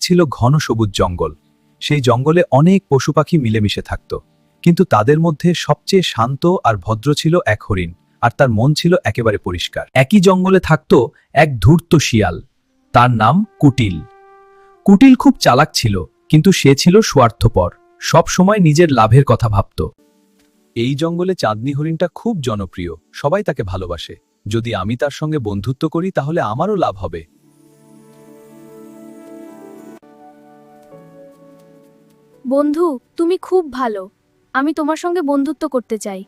ছিল ঘন সবুজ জঙ্গল। সেই জঙ্গলে অনেক পশু পাখি মিলেমিশে থাকত, কিন্তু তাদের মধ্যে সবচেয়ে শান্ত আর ভদ্র ছিল এক হরিণ, আর তার মন ছিল একেবারে পরিষ্কার। একই জঙ্গলে থাকত এক ধূর্ত শিয়াল, তার নাম কুটিল। কুটিল খুব চালাক ছিল, কিন্তু সে ছিল স্বার্থপর, সব সময় নিজের লাভের কথা ভাবত। এই জঙ্গলে চাঁদনী হরিণটা খুব জনপ্রিয়, সবাই তাকে ভালোবাসে। যদি আমি তার সঙ্গে বন্ধুত্ব করি তাহলে আমারও লাভ হবে। বন্ধু, তুমি খুব ভালো। আমি তোমার সঙ্গে বন্ধুত্ব করতে চাই।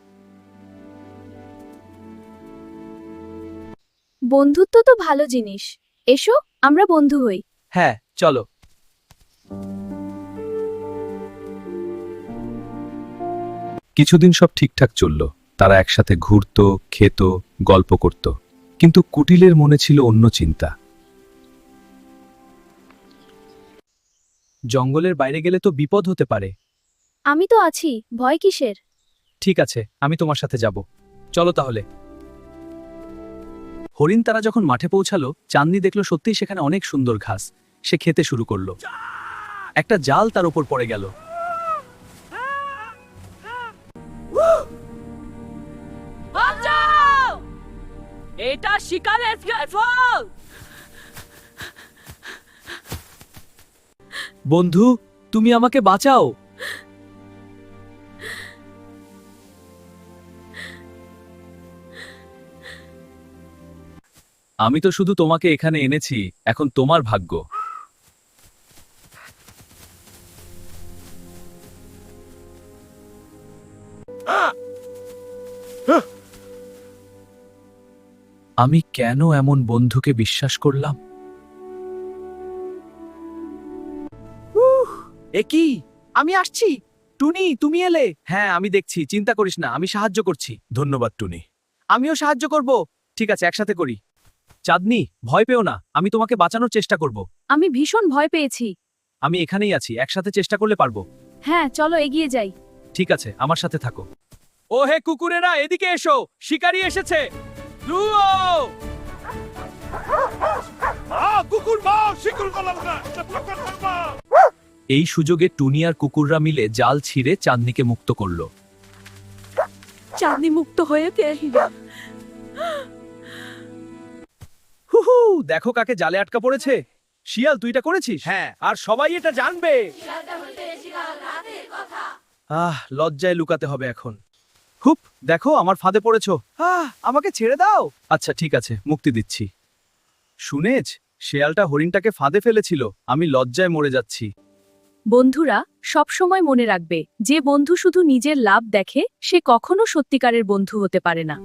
বন্ধুত্ব তো ভালো জিনিস। এসো, আমরা বন্ধু হই। হ্যাঁ, চলো। কিছুদিন সব ঠিকঠাক চলল। তারা একসাথে ঘুরত, খেত, গল্প করত। কিন্তু কুটিলের মনে ছিল অন্য চিন্তা। জঙ্গলের বাইরে গেলে তো বিপদ হতে পারে। আমি তো আছি, ভয় কিসের? ঠিক আছে, আমি তোমার সাথে যাব। চলো তাহলে। হরিণ তারা যখন মাঠে পৌঁছালো, চাঁদনি দেখল সত্যিই সেখানে অনেক সুন্দর ঘাস। সে খেতে শুরু করলো। একটা জাল তার উপর পড়ে গেল। এটা শিকারের ফল। বন্ধু, তুমি আমাকে বাঁচাও। আমি তো শুধু তোমাকে এখানে এনেছি, এখন তোমার ভাগ্য। আমি কেন এমন বন্ধুকে বিশ্বাস করলাম? কি? আমি আসছি। টুনি, তুমি এলে? হ্যাঁ, আমি দেখছি, চিন্তা করিস না, আমি সাহায্য করছি। ধন্যবাদ টুনি। আমিও সাহায্য করব। ঠিক আছে, একসাথে করি। চাঁদনি, ভয় পেও না, আমি তোমাকে বাঁচানোর চেষ্টা করব। আমি ভীষণ ভয় পেয়েছি। আমি এখানেই আছি, একসাথে চেষ্টা করলে পারবো। হ্যাঁ, চলো এগিয়ে যাই। ঠিক আছে, আমার সাথে থাকো। ও হে কুকুরেরা, এদিকে এসো, শিকারী এসেছে। এই সুযোগে টুনি আর কুকুররা মিলে জাল ছিঁড়ে চাঁদনিকে মুক্ত করল। চাঁদনি মুক্ত হয়ে হুহু, দেখো কাকে জালে আটকা পড়েছে। শিয়াল, তুই এটা করেছিস? হ্যাঁ, আর সবাই এটা জানবে। লজ্জায় লুকাতে হবে এখন। হুপ, দেখো আমার ফাঁদে পড়েছো। আমাকে ছেড়ে দাও। আচ্ছা ঠিক আছে, মুক্তি দিচ্ছি। শুনেছ, শেয়ালটা হরিণটাকে ফাঁদে ফেলেছিল। আমি লজ্জায় মরে যাচ্ছি। বন্ধুরা, সব সময় মনে রাখবে, যে বন্ধু শুধু নিজের লাভ দেখে সে কখনো সত্যিকারের বন্ধু হতে পারে না।